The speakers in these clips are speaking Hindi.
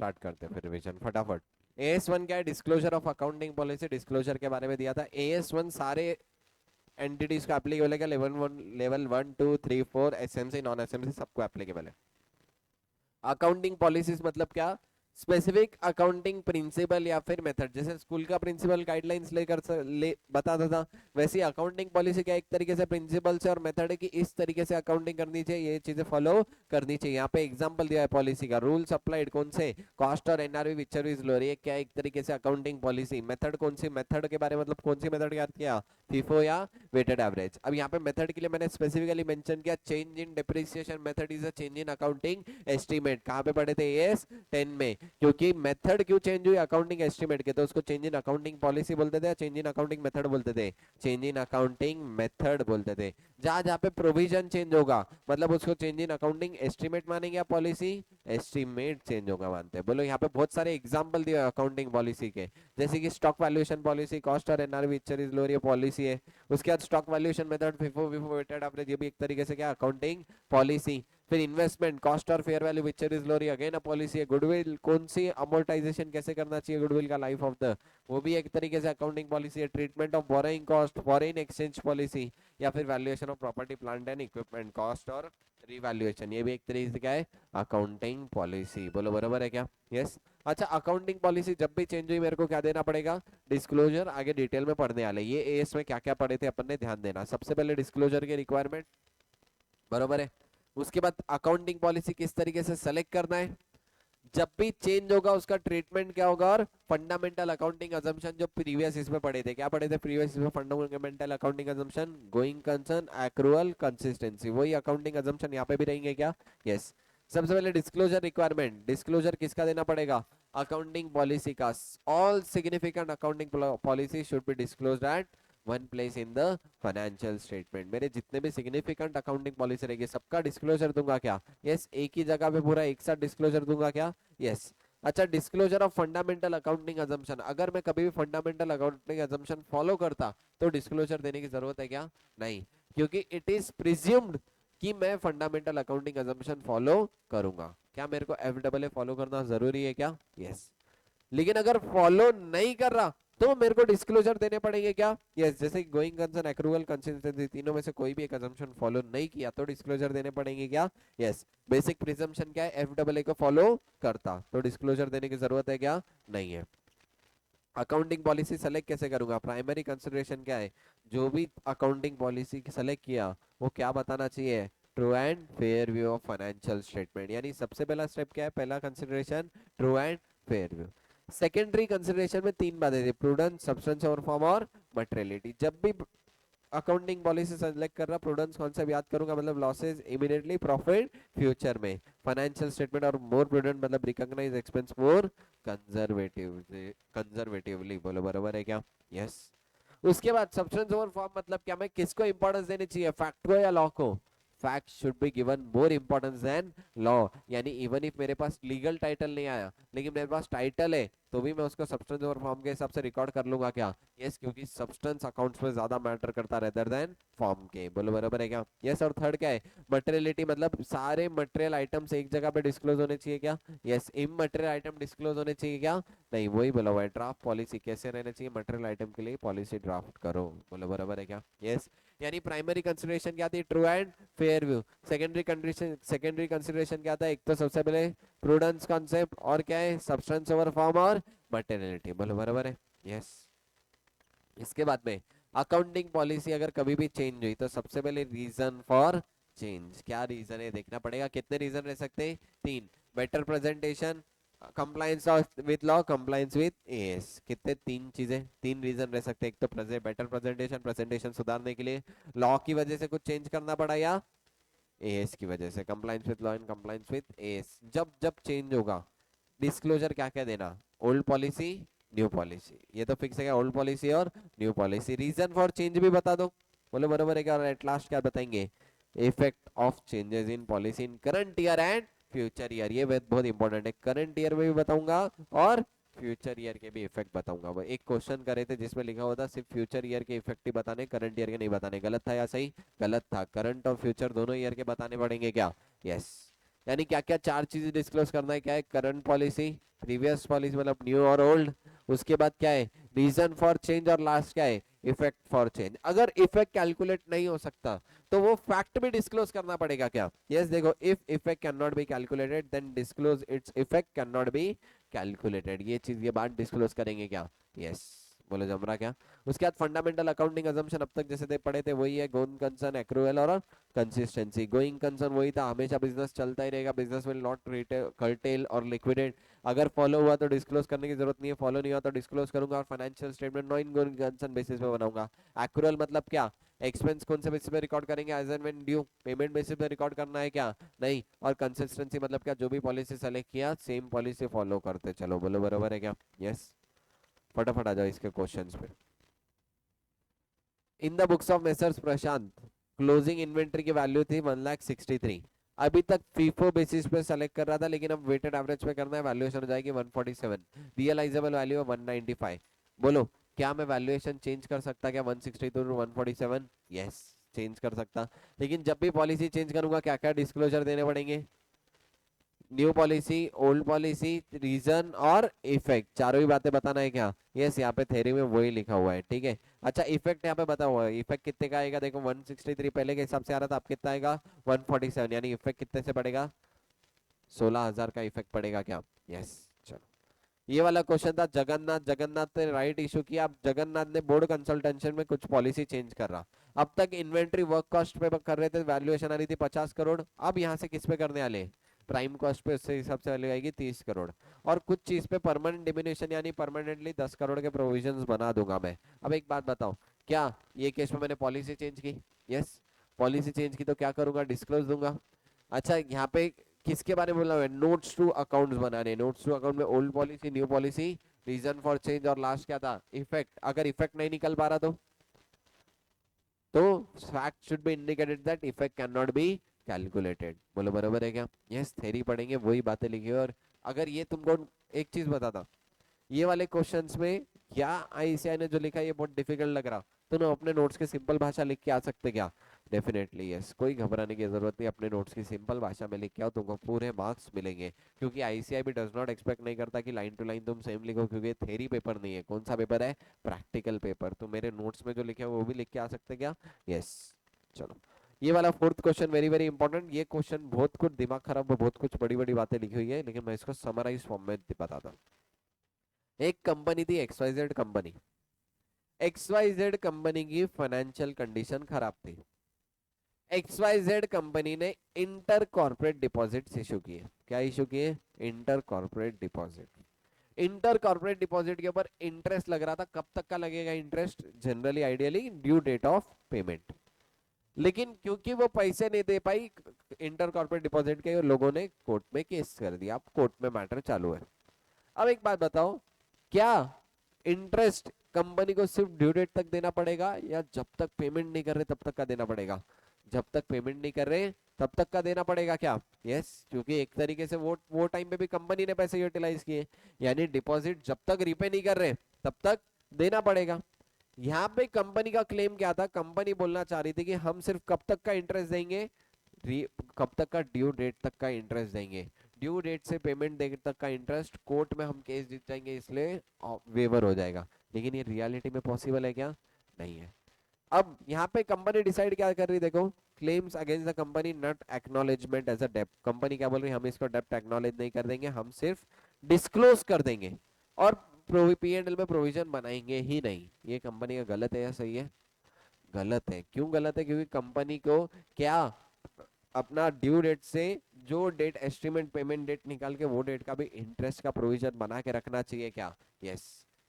स्टार्ट करते हैं फिर रिवीजन फटाफट। AS1 क्या है? Disclosure of accounting policy. Disclosure के बारे में दिया था। AS1 सारे एंटिटीज को एप्लीकेबल है, लेवल 1 2 3 4 एसएमसी नॉन एसएमसी सबको एप्लीकेबल है। अकाउंटिंग पॉलिसीज मतलब क्या? स्पेसिफिक अकाउंटिंग प्रिंसिपल या फिर मेथड। जैसे स्कूल का प्रिंसिपल गाइडलाइंस बताता था, वैसे अकाउंटिंग पॉलिसी क्या एक तरीके से प्रिंसिपल से और मेथड है कि इस तरीके से अकाउंटिंग करनी चाहिए, ये चीजें फॉलो करनी चाहिए। यहाँ पे एग्जांपल दिया है पॉलिसी का। रूल्स अप्लाइड कौन से? Cost or NRV which is lower, ये क्या एक तरीके से अकाउंटिंग पॉलिसी। मेथड कौन सी? मेथड के बारे में मतलब कौन सी मेथड याद किया? फीफो या वेटेड एवरेज। अब यहाँ पे मेथड के लिए मैंने स्पेसिफिकली मेंशन किया change in depreciation method is a change in accounting estimate. कहाँ पे पढ़े थे? एस 10 में। क्योंकि मेथड क्यों चेंज हुई अकाउंटिंग एस्टीमेट के, तो उसको चेंज इन अकाउंटिंग पॉलिसी बोलते थे या चेंज इन अकाउंटिंग मेथड बोलते थे? चेंज इन अकाउंटिंग मेथड बोलते थे। जहां जहां पे प्रोविजन चेंज होगा मतलब उसको चेंज इन अकाउंटिंग एस्टीमेट मानेंगे या पॉलिसी एस्टीमेट चेंज होगा मानते हैं। बोलो यहाँ पे बहुत सारे एग्जांपल दिए अकाउंटिंग पॉलिसी के, जैसे कि stock valuation policy, cost or NRV which is lower, ये पॉलिसी है। उसके बाद स्टॉक वैल्यूएशन मेथड, फिफो विफो वेटेड एवरेज, ये भी एक तरीके से क्या अकाउंटिंग पॉलिसी। फिर investment, cost or fair value which is lower, again a policy है। गुडविल, कौन सी अमोर्टाइजेशन कैसे करना चाहिए गुडविल का लाइफ ऑफ द, वो भी एक तरीके से अकाउंटिंग पॉलिसी है। Treatment of borrowing cost, foreign exchange policy, या फिर valuation of property plant and equipment, cost और रिवैल्यूएशन, ये भी एक तरीके से क्या है? Accounting policy. बोलो बराबर है क्या? यस। अच्छा, अकाउंटिंग पॉलिसी जब भी चेंज हुई मेरे को क्या देना पड़ेगा? डिस्क्लोजर। आगे डिटेल में पढ़ने वाले ये एएस में क्या क्या पढ़े थे अपन ने, ध्यान देना। सबसे पहले डिस्क्लोजर के रिक्वायरमेंट, बरोबर है। उसके बाद अकाउंटिंग पॉलिसी किस तरीके से सेलेक्ट करना है, जब भी चेंज होगा उसका ट्रीटमेंट क्या होगा, और फंडामेंटल अकाउंटिंग अजम्पशन जो प्रीवियस इसमें पढ़े थे। क्या पढ़े थे प्रीवियस इसमें? Fundamental accounting assumption, going concern, accrual, consistency, वही अकाउंटिंग अजम्पशन यहाँ पे भी रहेंगे क्या? यस। सबसे पहले डिस्क्लोजर रिक्वायरमेंट, डिस्क्लोजर किसका देना पड़ेगा? अकाउंटिंग पॉलिसी का। All significant accounting policy should be disclosed at one place in the financial statement. मेरे जितने भी सिग्निफिकेंट अकाउंटिंग पॉलिसी रहेगी सबका डिस्क्लोजर दूंगा क्या? यस। एक ही जगह पे पूरा एक साथ डिस्क्लोजर दूंगा क्या? यस। अच्छा, disclosure of fundamental accounting assumption, अगर मैं कभी भी फंडामेंटल अकाउंटिंग अजम्पशन फॉलो करता तो डिस्क्लोजर देने की जरूरत है क्या? नहीं, क्योंकि इट इज प्रिज्यूम्ड कि मैं फंडामेंटल अकाउंटिंग अजम्पशन फॉलो करूंगा। क्या मेरे को एफडब्ल्यू फॉलो करना जरूरी है क्या? यस। लेकिन अगर फॉलो नहीं कर रहा तो मेरे को डिस्क्लोजर देने पड़ेंगे क्या? यस। जैसे गोइंग कंसर्न, एक्रूवल, कंसिस्टेंसी, तीनों में से कोई भी एक अजम्पशन फॉलो नहीं किया तो डिस्क्लोजर देने पड़ेंगे क्या? यस। बेसिक प्रिजम्पशन क्या है? एफडब्ल्यू को फॉलो करता तो डिस्क्लोजर देने की जरूरत है क्या? नहीं है। अकाउंटिंग पॉलिसी सेलेक्ट कैसे करूंगा? प्राइमरी कंसिडरेशन क्या है? जो भी अकाउंटिंग पॉलिसी सेलेक्ट किया वो क्या बताना चाहिए? True and fair view of financial statement. यानी सबसे पहला स्टेप क्या है? पहला consideration true and fair view. Secondary consideration में तीन बातें थी, प्रूडेंस, सब्सटेंस और फॉर्म और मटेरियलिटी। जब भी अकाउंटिंग पॉलिसी सेलेक्ट कर रहा, प्रूडेंस कॉन्सेप्ट याद करूंगा मतलब लॉसेस इमीडिएटली, प्रॉफिट फ्यूचर में, फाइनेंशियल स्टेटमेंट, और मोर प्रूडेंट मतलब recognise expense more conservative conservatively. बोलो बराबर है क्या? यस। उसके बाद सब्सटेंस ओवर फॉर्म मतलब क्या? मैं किसको इंपॉर्टेंस देनी चाहिए, फैक्ट को या लॉ को? Fact should be given more importance than law. यानी इवन इफ मेरे पास लीगल टाइटल नहीं आया लेकिन मेरे पास टाइटल है तो भी मैं उसको सब्सटेंस ओवर फॉर्म के हिसाब से रिकॉर्ड कर लूंगा क्या? यस, क्योंकि सब्सटेंस अकाउंट्स में ज्यादा मैटर करता रेदर देन फॉर्म के। बोलो बराबर है क्या? यस। और थर्ड क्या है? मटेरियलिटी मतलब सारे मटेरियल आइटम्स एक जगह पे डिस्क्लोज होने चाहिए क्या? यस। इमटेरियल आइटम डिस्क्लोज होने चाहिए क्या? नहीं, वही बोला हुआ है ड्राफ्ट पॉलिसी कैसे रहना चाहिए, मटेरियल आइटम के लिए पॉलिसी ड्राफ्ट करो। बोलो बराबर है क्या? यस। यानी प्राइमरी कंसिडरेशन क्या थी? True and fair view. Secondary condition, secondary consideration क्या था? एक तो सबसे पहले प्रूडेंस कॉन्सेप्ट, और क्या है? सब्सटेंस ओवर फॉर्म और मटेरियलिटी। बोलो बराबर है? यस। इसके बाद में अकाउंटिंग पॉलिसी अगर कभी भी चेंज हुई तो सबसे पहले रीजन फॉर चेंज, क्या रीजन है देखना पड़ेगा। कितने रीजन रह सकते हैं? तीन। Better presentation, compliance with law, compliance with as. कितने? तीन चीजें, तीन रीजन रह सकते हैं। एक तो बेटर प्रेजेंटेशन, प्रेजेंटेशन सुधारने के लिए, लॉ की वजह से कुछ चेंज करना पड़ा, या एएस की वजह से, compliance with law and compliance with as. जब जब चेंज होगा डिस्क्लोजर क्या क्या देना? ओल्ड पॉलिसी, न्यू पॉलिसी, ये तो फिक्स है। ओल्ड पॉलिसी और new policy. Reason for change भी बता दो। बोलो बराबर है क्या? और एट लास्ट क्या बताएंगे? Effect of changes in policy in current year and future year. ये बहुत इंपॉर्टेंट है, करंट ईयर में भी बताऊंगा और फ्यूचर ईयर के भी इफेक्ट बताऊंगा। वो एक क्वेश्चन करे थे जिसमें लिखा हुआ था सिर्फ फ्यूचर ईयर के इफेक्ट ही बताने, करंट ईयर के नहीं बताने। गलत था या सही? गलत था। करंट और फ्यूचर दोनों ईयर के बताने पड़ेंगे क्या? यस। यानी क्या क्या चार चीजें डिस्क्लोज करना है, क्या है करंट पॉलिसी, प्रीवियस पॉलिसी मतलब न्यू और ओल्ड, उसके बाद क्या है रीजन फॉर चेंज, और लास्ट क्या है इफेक्ट फॉर चेंज। अगर इफेक्ट कैलकुलेट नहीं हो सकता तो वो फैक्ट भी डिस्क्लोज करना पड़ेगा क्या? यस देखो, if effect can not be calculated then disclose its effect can not be calculated, ये चीज ये बात डिस्क्लोज करेंगे क्या? यस, बोले जम रहा क्या? उसके बाद फंडामेंटल अकाउंटिंग अजम्पशन अब तक जैसे पढ़े थे वही है, गोइंग कंसर्न, एक्रूअल और कंसिस्टेंसी। गोइंग कंसर्न वही था, हमेशा बिजनेस चलता ही रहेगा, बिजनेस विल नॉट कर्टेल और लिक्विडेट। अगर फॉलो हुआ तो डिस्क्लोज करने की जरूरत नहीं है, फॉलो नहीं हुआ तो डिस्क्लोज करूंगा और financial statement non going concern basis पे बनाऊंगा। एक्रूअल मतलब क्या, एक्सपेंस कौन से बेसिस पे रिकॉर्ड करेंगे, as and when due, payment basis पे रिकॉर्ड करना है क्या? नहीं। और कंसिस्टेंसी मतलब क्या, जो भी पॉलिसी सेलेक्ट किया सेम पॉलिसी फॉलो करते चलो, बोलो बराबर है क्या? यस, फटाफट आ जाओ इसके क्वेश्चंस पे। In the books of messrs Prashant closing inventory की वैल्यू थी 1,63,000। अभी तक फीफो बेसिस पे सेलेक्ट कर रहा था, लेकिन अब वेटेड एवरेज पे करना है, वैल्यूएशन हो जाएगी 147, रियलाइजेबल वैल्यू है 195। बोलो क्या मैं वैल्यूएशन चेंज कर सकता क्या 162 टू 147? यस, चेंज कर सकता। लेकिन जब भी पॉलिसी चेंज करूंगा क्या क्या डिस्क्लोजर देने पड़ेंगे? New policy, old policy, reason और इफेक्ट, चारों ही बातें बताना है क्या? यस, यहाँ पे थ्योरी में वही लिखा हुआ है, ठीक है। अच्छा, इफेक्ट यहाँ पे बता हुआ है, इफेक्ट कितने का आएगा? देखो 163 पहले के हिसाब से आ रहा था, अब कितना आएगा 147, यानी इफेक्ट कितने से पड़ेगा? 16,000 का इफेक्ट पड़ेगा क्या? यस, चलो। ये वाला क्वेश्चन था जगन्नाथ, जगन्नाथ ने राइट इशू किया, अब जगन्नाथ ने बोर्ड कंसल्टेशन में कुछ पॉलिसी चेंज कर रहा। अब तक इन्वेंट्री वर्क कॉस्ट पे कर रहे थे, वैल्यूएशन आ रही थी 50 करोड़, अब यहाँ से किस पे करने वाले? प्राइम कॉस्ट पे, उससे हिसाब से वैल्यू आएगी 30 करोड़। और कुछ चीज पे परमानेंट डिमिनिशन यानी परमानेंटली 10 करोड़ के प्रोविजंस बना दूंगा मैं। अब एक बात बताओ, क्या ये केस में मैंने पॉलिसी चेंज की? यस, पॉलिसी चेंज की तो क्या करूंगा? डिस्क्लोज दूंगा। अच्छा, यहाँ पे किसके बारे में बोला हुआ है? नोट्स टू अकाउंट्स बनाने, नोट्स टू अकाउंट में old policy, new policy, reason for change और लास्ट क्या था? इफेक्ट। अगर इफेक्ट नहीं निकल पा रहा तो fact should B indicated that effect can not be calculated. बोलो बराबर है क्या? यस, थ्योरी पढ़ेंगे वही बातें लिखी। और अगर ये तुमको एक चीज बताता, ये वाले क्वेश्चंस में क्या आईसीआई ने जो लिखा है ये बहुत डिफिकल्ट लग रहा, तो तुम अपने नोट्स की सिंपल भाषा लिख के आ सकते क्या? डेफिनेटली यस, कोई घबराने की जरूरत नहीं, अपने नोट्स की सिंपल भाषा में लिख के आओ, तुमको पूरे मार्क्स मिलेंगे। क्योंकि आईसीआई भी डज नॉट एक्सपेक्ट नहीं करता कि लाइन टू लाइन तुम सेम लिखो, क्योंकि थ्योरी पेपर नहीं है। कौन सा पेपर है? Practical paper. तो मेरे नोट्स में जो लिखे हैं वो भी लिख के आ सकते क्या? यस, चलो। ये वाला fourth question very very important, ये क्वेश्चन बहुत कुछ दिमाग खराब, बहुत कुछ बड़ी बड़ी बातें लिखी हुई है, लेकिन मैं इसको समराइज फॉर्म में बताता हूँ। एक कंपनी थी XYZ कंपनी। XYZ कंपनी की फाइनेंशियल कंडीशन खराब थी। XYZ कंपनी ने इंटर कॉर्पोरेट डिपॉजिट्स इशू किए। क्या इशू किए? Inter corporate deposit. Inter corporate deposit के ऊपर इंटरेस्ट लग रहा था। कब तक का लगेगा interest? Generally ideally due date of payment. लेकिन क्योंकि वो पैसे नहीं दे पाई इंटर कॉर्पोरेट डिपॉजिट के, लोगों ने कोर्ट में केस कर दिया। अब कोर्ट में मैटर चालू है। अब एक बात बताओ, क्या इंटरेस्ट कंपनी को सिर्फ ड्यू डेट तक देना पड़ेगा, या जब तक पेमेंट नहीं कर रहे तब तक का देना पड़ेगा? जब तक पेमेंट नहीं कर रहे तब तक का देना पड़ेगा क्या? यस, क्योंकि एक तरीके से वो टाइम पे भी कंपनी ने पैसे यूटिलाइज किए, यानी डिपॉजिट जब तक रिपे नहीं कर रहे तब तक देना पड़ेगा। यहाँ पे कंपनी का क्लेम क्या था? कंपनी बोलना चाह रही थी कि हम सिर्फ कब तक का इंटरेस्ट देंगे? कब तक का? ड्यू डेट तक का इंटरेस्ट देंगे। ड्यू डेट से पेमेंट डेट तक का इंटरेस्ट, कोर्ट में हम केस जीत जाएंगे इसलिए वेवर हो जाएगा। लेकिन ये रियलिटी में पॉसिबल है क्या? नहीं है। अब यहाँ पे कंपनी डिसाइड क्या कर रही है, देखो, claims against the company not acknowledgement as a डेब्ट। कंपनी क्या बोल रही है? हम इसको डेब्ट एक्नॉलेज नहीं कर देंगे, हम सिर्फ डिस्क्लोज कर देंगे और P&L में प्रोविजन बनाएंगे ही नहीं। ये कंपनी का गलत है या सही है? गलत है। क्यों गलत है? क्योंकि कंपनी को क्या अपना ड्यू डेट से जो डेट एस्टिमेट पेमेंट डेट निकाल के वो डेट का भी इंटरेस्ट का प्रोविजन बना के रखना चाहिए क्या? यस,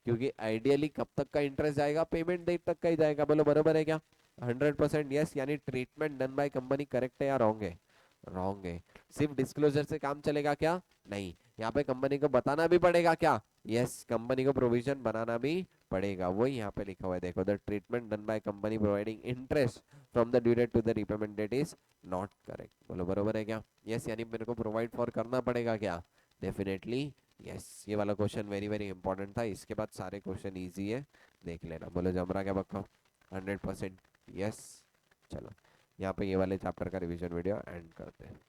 क्योंकि आइडियली कब तक का इंटरेस्ट जाएगा? पेमेंट डेट तक का ही जाएगा। बोलो बराबर है क्या? 100% यस। यानी treatment done by company correct है या रॉन्ग है? रॉन्ग है। सिर्फ डिस्क्लोजर से काम चलेगा क्या? नहीं, यहाँ पे कंपनी को बताना भी पड़ेगा क्या? यस, कंपनी को प्रोविजन बनाना भी पड़ेगा। वही यहाँ पे लिखा हुआ है, देखो, the treatment done by company providing interest from the due date to the repayment date is not correct. बोलो बरोबर है क्या? यस, यानी मेरे को प्रोवाइड फॉर करना पड़ेगा क्या? Definitely yes. ये वाला क्वेश्चन वेरी वेरी इंपॉर्टेंट था। इसके बाद सारे क्वेश्चन इजी है, देख लेना। बोलो जम रहा क्या पक्का? 100% यस। चलो, यहाँ पे ये वाले चैप्टर का रिवीजन वीडियो एंड करते हैं।